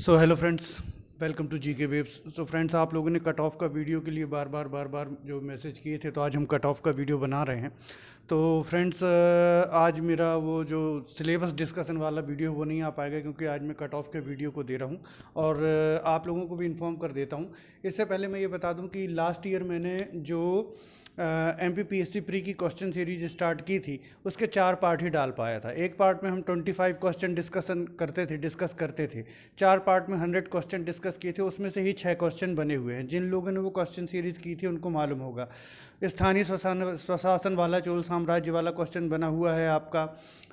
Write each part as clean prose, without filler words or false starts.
So hello friends, welcome to GK webs. So friends, आप लोगों ने कट ऑफ का वीडियो के लिए बार बार जो मैसेज किए थे, तो आज हम कट ऑफ का वीडियो बना रहे हैं। तो फ्रेंड्स, आज मेरा वो जो सिलेबस डिस्कशन वाला वीडियो वो नहीं आ पाएगा, क्योंकि आज मैं कट ऑफ के वीडियो को दे रहा हूँ। और आप लोगों को भी इन्फॉर्म कर देता हूँ। इससे पहले मैं ये बता दूँ कि लास्ट ईयर मैंने जो MPPSC प्री की क्वेश्चन सीरीज स्टार्ट की थी, उसके 4 पार्ट ही डाल पाया था। एक पार्ट में हम 25 क्वेश्चन डिस्कस करते थे। 4 पार्ट में 100 क्वेश्चन डिस्कस किए थे, उसमें से ही 6 क्वेश्चन बने हुए हैं। जिन लोगों ने वो क्वेश्चन सीरीज की थी उनको मालूम होगा। स्थानीय स्वशासन वाला, चोल साम्राज्य वाला क्वेश्चन बना हुआ है आपका।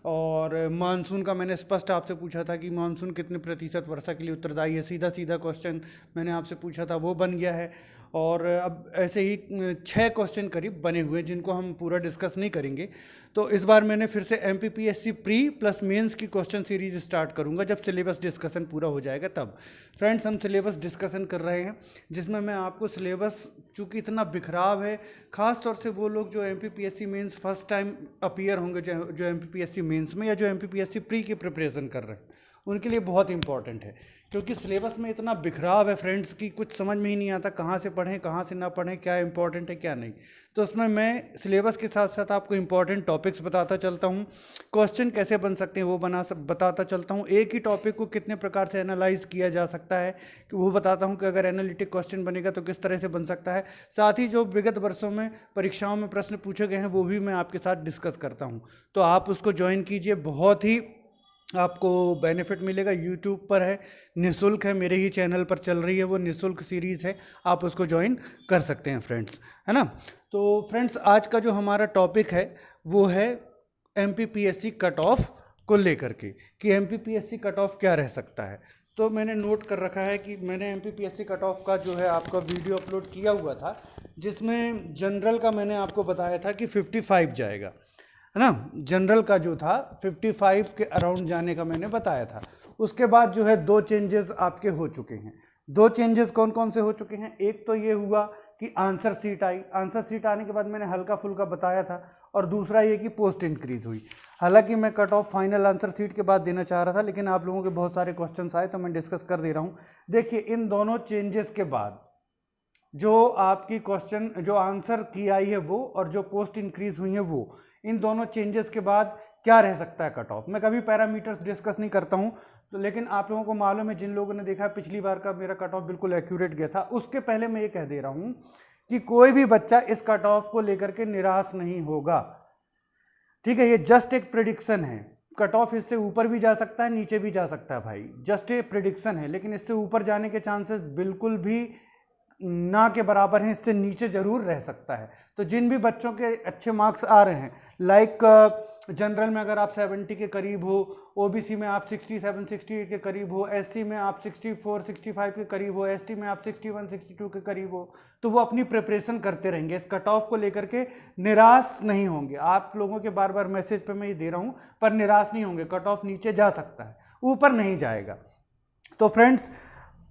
और मानसून का मैंने स्पष्ट आपसे पूछा था कि मानसून कितने प्रतिशत वर्षा के लिए उत्तरदायी है। सीधा सीधा क्वेश्चन मैंने आपसे पूछा था, वो बन गया है। और अब ऐसे ही 6 क्वेश्चन करीब बने हुए हैं, जिनको हम पूरा डिस्कस नहीं करेंगे। तो इस बार मैंने फिर से MPPSC प्री प्लस मेंस की क्वेश्चन सीरीज स्टार्ट करूंगा, जब सिलेबस डिस्कशन पूरा हो जाएगा तब। फ्रेंड्स, हम सिलेबस डिस्कशन कर रहे हैं, जिसमें मैं आपको सिलेबस, चूँकि इतना बिखराव है, ख़ास तौर से वो लोग जो MPPSC mains first time appear होंगे, जो MPPSC मेंस में या जो MPPSC प्री की प्रिपरेशन कर रहे हैं, उनके लिए बहुत इंपॉर्टेंट है। क्योंकि सिलेबस में इतना बिखराव है फ्रेंड्स कि कुछ समझ में ही नहीं आता कहाँ से पढ़ें कहाँ से ना पढ़ें, क्या इंपॉर्टेंट है क्या नहीं। तो उसमें मैं सिलेबस के साथ साथ आपको इंपॉर्टेंट टॉपिक्स बताता चलता हूँ, क्वेश्चन कैसे बन सकते हैं वो बताता चलता हूँ, एक ही टॉपिक को कितने प्रकार से एनालाइज किया जा सकता है कि वो बताता हूँ कि अगर एनालिटिक क्वेश्चन बनेगा तो किस तरह से बन सकता है। साथ ही जो विगत वर्षों में परीक्षाओं में प्रश्न पूछे गए हैं वो भी मैं आपके साथ डिस्कस करता हूँ। तो आप उसको ज्वाइन कीजिए, बहुत ही आपको बेनिफिट मिलेगा। यूट्यूब पर है, निःशुल्क है, मेरे ही चैनल पर चल रही है, वो निःशुल्क सीरीज़ है, आप उसको ज्वाइन कर सकते हैं फ्रेंड्स, है ना। तो फ्रेंड्स, आज का जो हमारा टॉपिक है वो है MPPSC कट ऑफ को लेकर के, कि MPPSC कट ऑफ क्या रह सकता है। तो मैंने नोट कर रखा है कि मैंने MPPSC कट ऑफ का जो है आपका वीडियो अपलोड किया हुआ था, जिसमें जनरल का मैंने आपको बताया था कि 55 जाएगा, है ना। जनरल का जो था 55 के अराउंड जाने का मैंने बताया था। उसके बाद जो है 2 चेंजेस आपके हो चुके हैं। 2 चेंजेस कौन कौन से हो चुके हैं? एक तो ये हुआ कि आंसर सीट आई, आंसर सीट आने के बाद मैंने हल्का फुल्का बताया था। और दूसरा ये कि पोस्ट इंक्रीज हुई। हालांकि मैं cut off final answer sheet के बाद देना चाह रहा था, लेकिन आप लोगों के बहुत सारे क्वेश्चन आए तो मैं डिस्कस कर दे रहा हूँ। देखिए, इन दोनों चेंजेस के बाद जो आपकी क्वेश्चन, जो आंसर की आई है वो, और जो पोस्ट इंक्रीज हुई है वो, इन दोनों चेंजेस के बाद क्या रह सकता है कट ऑफ। मैं कभी पैरामीटर्स डिस्कस नहीं करता हूं, तो लेकिन आप लोगों को मालूम है, जिन लोगों ने देखा पिछली बार का मेरा कट ऑफ बिल्कुल एक्यूरेट गया था। उसके पहले मैं ये कह दे रहा हूं कि कोई भी बच्चा इस कट ऑफ को लेकर के निराश नहीं होगा, ठीक है। ये जस्ट एक प्रिडिक्शन है। कट ऑफ इससे ऊपर भी जा सकता है, नीचे भी जा सकता है भाई, जस्ट ए प्रिडिक्शन है। लेकिन इससे ऊपर जाने के चांसेस बिल्कुल भी ना के बराबर हैं, इससे नीचे जरूर रह सकता है। तो जिन भी बच्चों के अच्छे मार्क्स आ रहे हैं, लाइक जनरल में अगर आप 70 के करीब हो, OBC में आप 67 68 के करीब हो, SC में आप 64 65 के करीब हो, ST में आप 61 62 के करीब हो, तो वो अपनी प्रिपरेशन करते रहेंगे, इस कट ऑफ को लेकर के निराश नहीं होंगे। आप लोगों के बार बार मैसेज पे मैं ये दे रहा हूँ, पर निराश नहीं होंगे। कट ऑफ नीचे जा सकता है, ऊपर नहीं जाएगा। तो फ्रेंड्स,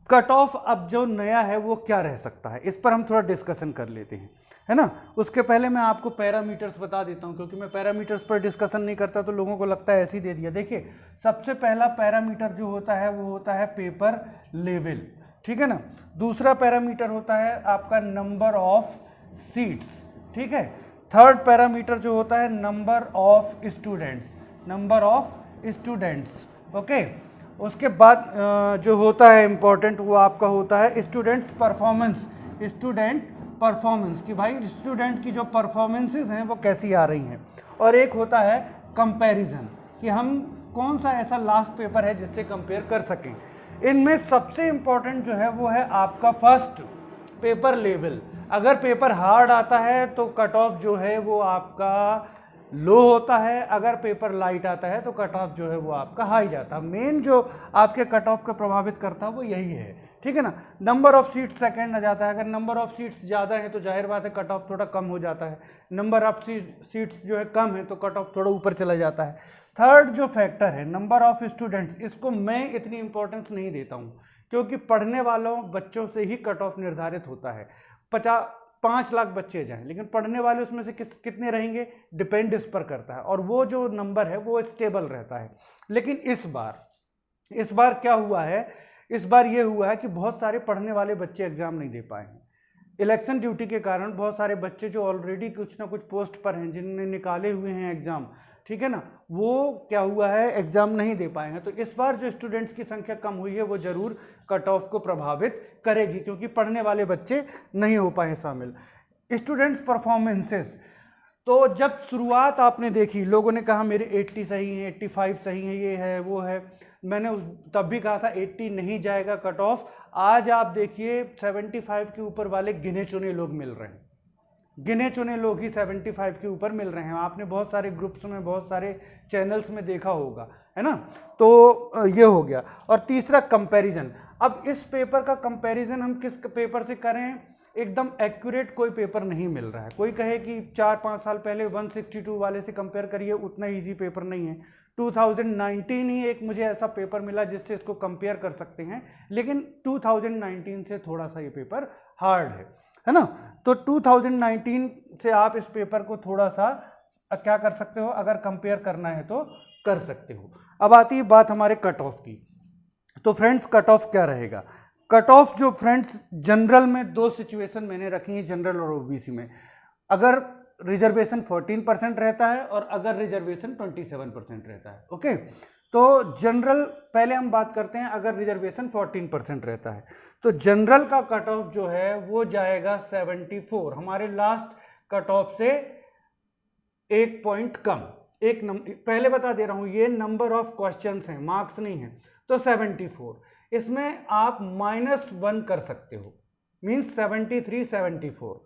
कट ऑफ अब जो नया है वो क्या रह सकता है, इस पर हम थोड़ा डिस्कशन कर लेते हैं, है ना। उसके पहले मैं आपको पैरामीटर्स बता देता हूं, क्योंकि मैं पैरामीटर्स पर डिस्कशन नहीं करता तो लोगों को लगता है ऐसे ही दे दिया। देखिए, सबसे पहला पैरामीटर जो होता है वो होता है पेपर लेवल, ठीक है ना। दूसरा पैरामीटर होता है आपका नंबर ऑफ सीट्स, ठीक है। थर्ड पैरामीटर जो होता है number of students, number of students, okay. उसके बाद जो होता है इम्पोर्टेंट, वो आपका होता है स्टूडेंट परफॉर्मेंस, स्टूडेंट परफॉर्मेंस, कि भाई स्टूडेंट की जो परफॉर्मेंसेस हैं वो कैसी आ रही हैं। और एक होता है कंपैरिजन, कि हम कौन सा ऐसा लास्ट पेपर है जिससे कंपेयर कर सकें। इनमें सबसे इम्पोर्टेंट जो है वो है आपका फर्स्ट पेपर लेवल। अगर पेपर हार्ड आता है तो कट ऑफ जो है वो आपका लो होता है, अगर पेपर लाइट आता है तो कट ऑफ जो है वो आपका हाई जाता है। मेन जो आपके कट ऑफ को प्रभावित करता है वो यही है, ठीक है ना। नंबर ऑफ सीट्स सेकंड आ जाता है, अगर नंबर ऑफ सीट्स ज़्यादा है तो जाहिर बात है कट ऑफ थोड़ा कम हो जाता है। नंबर ऑफ सीट्स जो है कम है तो कट ऑफ थोड़ा ऊपर चला जाता है। थर्ड जो फैक्टर है नंबर ऑफ स्टूडेंट्स, इसको मैं इतनी इंपॉर्टेंस नहीं देता हूँ, क्योंकि पढ़ने वालों बच्चों से ही कट ऑफ निर्धारित होता है। 5 लाख बच्चे जाएं, लेकिन पढ़ने वाले उसमें से कितने रहेंगे, डिपेंड इस पर करता है, और वो जो नंबर है वो स्टेबल रहता है। लेकिन इस बार क्या हुआ है, इस बार ये हुआ है कि बहुत सारे पढ़ने वाले बच्चे एग्जाम नहीं दे पाए हैं। इलेक्शन ड्यूटी के कारण बहुत सारे बच्चे जो ऑलरेडी कुछ ना कुछ पोस्ट पर हैं, जिन्होंने निकाले हुए हैं एग्जाम, ठीक है ना, वो क्या हुआ है, एग्जाम नहीं दे पाए हैं। तो इस बार जो स्टूडेंट्स की संख्या कम हुई है वो जरूर कट ऑफ को प्रभावित करेगी, क्योंकि पढ़ने वाले बच्चे नहीं हो पाए शामिल। स्टूडेंट्स परफॉर्मेंसेस, तो जब शुरुआत आपने देखी, लोगों ने कहा मेरे 80 सही हैं, 85 सही हैं, ये है वो है, मैंने तब भी कहा था 80 नहीं जाएगा कट ऑफ। आज आप देखिए 75 के ऊपर वाले गिने चुने लोग मिल रहे हैं, गिने चुने लोग ही 75 के ऊपर मिल रहे हैं। आपने बहुत सारे ग्रुप्स में, बहुत सारे चैनल्स में देखा होगा, है ना। तो ये हो गया। और तीसरा कंपैरिजन। अब इस पेपर का कंपैरिजन हम किस पेपर से करें, एकदम एक्यूरेट कोई पेपर नहीं मिल रहा है। कोई कहे कि 4-5 साल पहले 162 वाले से कंपेयर करिए, उतना इजी पेपर नहीं है। 2019 ही एक मुझे ऐसा पेपर मिला जिससे इसको कंपेयर कर सकते हैं, लेकिन 2019 से थोड़ा सा ये पेपर हार्ड है ना। तो 2019 से आप इस पेपर को थोड़ा सा क्या कर सकते हो, अगर कंपेयर करना है तो कर सकते हो। अब आती है बात हमारे कट ऑफ की। तो फ्रेंड्स कट ऑफ क्या रहेगा, कट ऑफ जो फ्रेंड्स जनरल में 2 सिचुएशन मैंने रखी है, जनरल और ओबीसी में। अगर रिजर्वेशन 14% रहता है और अगर रिजर्वेशन 27% रहता है, ओके। तो जनरल पहले हम बात करते हैं, अगर रिजर्वेशन 14% रहता है तो जनरल का कट ऑफ जो है वो जाएगा 74, हमारे लास्ट कट ऑफ से 1 पॉइंट कम। एक पहले बता दे रहा हूं, ये नंबर ऑफ क्वेश्चंस हैं, मार्क्स नहीं है। तो 74, इसमें आप -1 कर सकते हो, मीन्स 73, 74।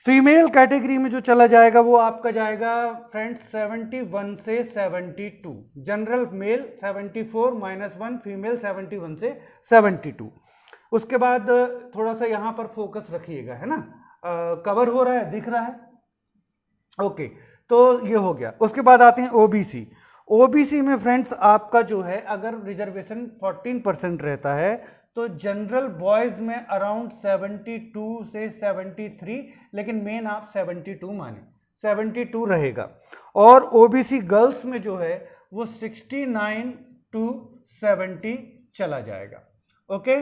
फीमेल कैटेगरी में जो चला जाएगा वो आपका जाएगा फ्रेंड्स 71 से 72। जनरल मेल 74 -1, फीमेल 71 से 72। उसके बाद थोड़ा सा यहां पर फोकस रखिएगा, है ना, कवर हो रहा है, दिख रहा है, ओके। तो ये हो गया। उसके बाद आते हैं ओबीसी। ओबीसी में फ्रेंड्स आपका जो है, अगर रिजर्वेशन 14% रहता है तो जनरल बॉयज में अराउंड 72 से 73, लेकिन मेन आप 72 माने, 72 रहेगा। और ओबीसी गर्ल्स में जो है वो 69 to 70 चला जाएगा, ओके।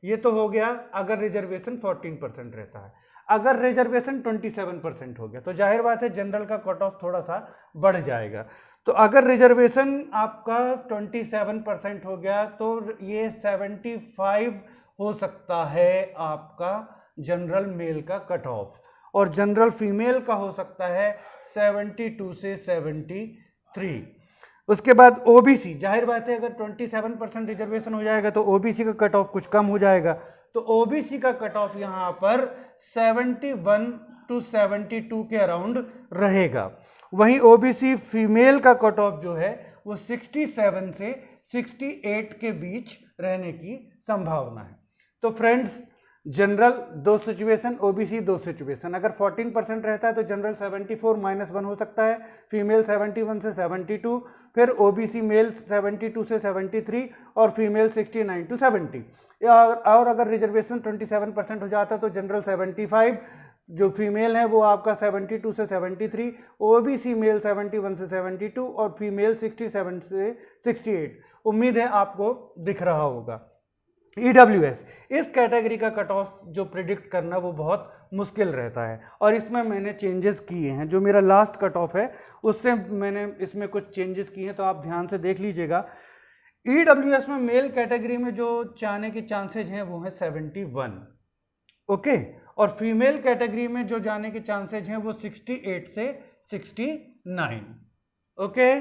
ये तो हो गया अगर रिजर्वेशन 14% रहता है। अगर रिजर्वेशन 27% हो गया तो जाहिर बात है जनरल का कट ऑफ थोड़ा सा बढ़ जाएगा। तो अगर रिजर्वेशन आपका 27% हो गया तो ये 75 हो सकता है आपका जनरल मेल का कट ऑफ, और जनरल फीमेल का हो सकता है 72 से 73। उसके बाद ओबीसी, जाहिर बात है अगर 27% रिजर्वेशन हो जाएगा तो ओबीसी का कट ऑफ कुछ कम हो जाएगा। तो ओबीसी का कट ऑफ यहां पर 71 to 72 के अराउंड रहेगा। वहीं ओबीसी फीमेल का कट ऑफ जो है वो 67 से 68 के बीच रहने की संभावना है। तो friends general 2 situation, OBC 2 situation. अगर 14% रहता है तो जनरल 74 -1 हो सकता है, फीमेल 71 से 72, फिर ओबीसी मेल 72 से 73 और फीमेल 69 to 70। और अगर रिजर्वेशन 27% हो जाता तो जनरल 75, जो फीमेल है वो आपका 72 से 73, ओबीसी मेल 71 से 72 और फीमेल 67 से 68। उम्मीद है आपको दिख रहा होगा। ईडब्ल्यूएस, इस कैटेगरी का कट ऑफ जो प्रिडिक्ट करना वो बहुत मुश्किल रहता है, और इसमें मैंने चेंजेस किए हैं। जो मेरा लास्ट कट ऑफ है उससे मैंने इसमें कुछ चेंजेस किए हैं, तो आप ध्यान से देख लीजिएगा। ईडब्ल्यूएस में मेल कैटेगरी में जो जाने के चांसेज हैं वो है 71, ओके। और फीमेल कैटेगरी में जो जाने के चांसेज हैं वो 68 से 69, ओके।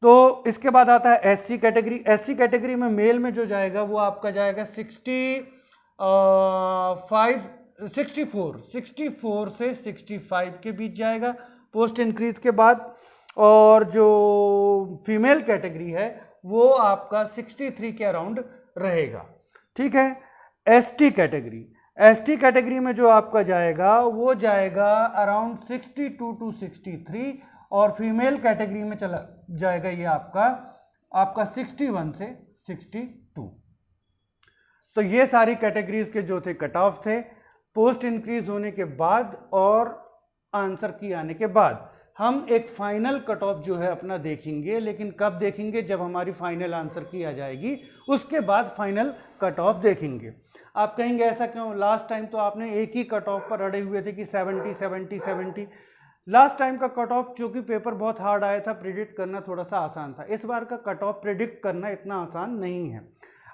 तो इसके बाद आता है एससी कैटेगरी। एससी कैटेगरी में मेल में जो जाएगा वो आपका जाएगा 64 से 65 के बीच जाएगा पोस्ट इंक्रीज के बाद। और जो फीमेल कैटेगरी है वो आपका 63 के अराउंड रहेगा, ठीक है। एसटी कैटेगरी, एसटी कैटेगरी में जो आपका जाएगा वो जाएगा अराउंड 62 to 63, और फीमेल कैटेगरी में चला जाएगा ये आपका 61 से 62। तो ये सारी कैटेगरीज के जो थे कट ऑफ थे पोस्ट इंक्रीज होने के बाद और आंसर की आने के बाद। हम एक फाइनल कट ऑफ जो है अपना देखेंगे, लेकिन कब देखेंगे? जब हमारी फाइनल आंसर की आ जाएगी, उसके बाद फाइनल कट ऑफ देखेंगे। आप कहेंगे ऐसा क्यों? लास्ट टाइम तो आपने एक ही कट ऑफ पर अड़े हुए थे कि 70 70 70। लास्ट टाइम का कट ऑफ चूंकि पेपर बहुत हार्ड आया था, प्रिडिक्ट करना थोड़ा सा आसान था। इस बार का कट ऑफ प्रिडिक्ट करना इतना आसान नहीं है।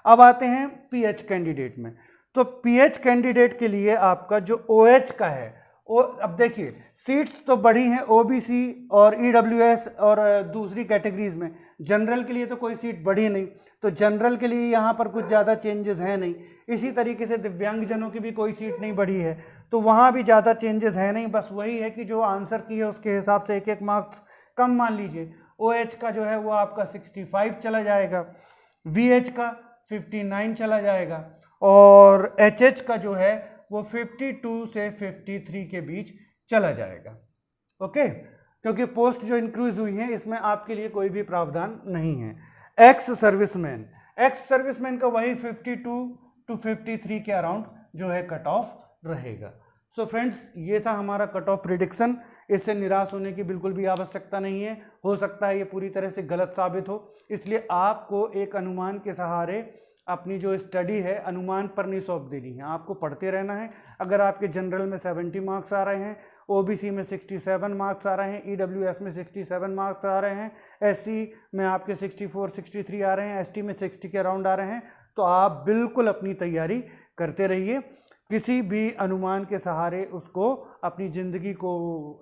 अब आते हैं पीएच कैंडिडेट में। तो पीएच कैंडिडेट के लिए आपका जो ओएच का है, अब देखिए सीट्स तो बढ़ी हैं ओबीसी और ईडब्ल्यूएस और दूसरी कैटेगरीज में। जनरल के लिए तो कोई सीट बढ़ी नहीं, तो जनरल के लिए यहाँ पर कुछ ज़्यादा चेंजेस हैं नहीं। इसी तरीके से दिव्यांगजनों की भी कोई सीट नहीं बढ़ी है, तो वहाँ भी ज़्यादा चेंजेस है नहीं। बस वही है कि जो आंसर की है उसके हिसाब से एक एक मार्क्स कम मान लीजिए। ओएच का जो है वो आपका 65 चला जाएगा, वीएच का 59 चला जाएगा, और एचएच का जो है वो 52 से 53 के बीच चला जाएगा। ओके, क्योंकि पोस्ट जो इंक्रीज हुई है इसमें आपके लिए कोई भी प्रावधान नहीं है। एक्स सर्विसमैन का वही 52 टू 53 के अराउंड जो है कट ऑफ रहेगा। सो फ्रेंड्स, ये था हमारा कट ऑफ प्रिडिक्शन। इससे निराश होने की बिल्कुल भी आवश्यकता नहीं है। हो सकता है ये पूरी तरह से गलत साबित हो, इसलिए आपको एक अनुमान के सहारे अपनी जो स्टडी है अनुमान पर नहीं सौंप देनी है, आपको पढ़ते रहना है। अगर आपके जनरल में 70 मार्क्स आ रहे हैं, ओबीसी में 67 मार्क्स आ रहे हैं, ईडब्ल्यूएस में 67 मार्क्स आ रहे हैं, एससी में आपके 64 63 आ रहे हैं, एसटी में 60 के अराउंड आ रहे हैं, तो आप बिल्कुल अपनी तैयारी करते रहिए। किसी भी अनुमान के सहारे उसको अपनी ज़िंदगी को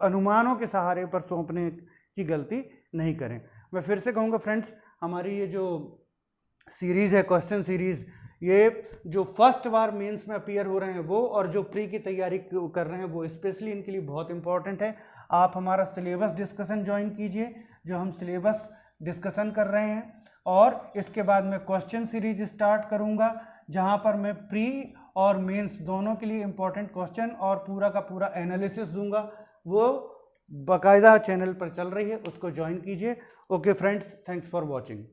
अनुमानों के सहारे पर सौंपने की गलती नहीं करें। मैं फिर से कहूँगा फ्रेंड्स, हमारी ये जो सीरीज़ है क्वेश्चन सीरीज़, ये जो फर्स्ट बार मेंस में अपीयर हो रहे हैं वो, और जो प्री की तैयारी कर रहे हैं वो, स्पेशली इनके लिए बहुत इंपॉर्टेंट है। आप हमारा सिलेबस डिस्कशन ज्वाइन कीजिए, जो हम सिलेबस डिस्कशन कर रहे हैं, और इसके बाद मैं क्वेश्चन सीरीज स्टार्ट करूंगा, जहां पर मैं प्री और मेंस दोनों के लिए इंपॉर्टेंट क्वेश्चन और पूरा का पूरा एनालिसिस दूंगा। वो बाकायदा चैनल पर चल रही है, उसको ज्वाइन कीजिए। Okay friends, thanks for watching.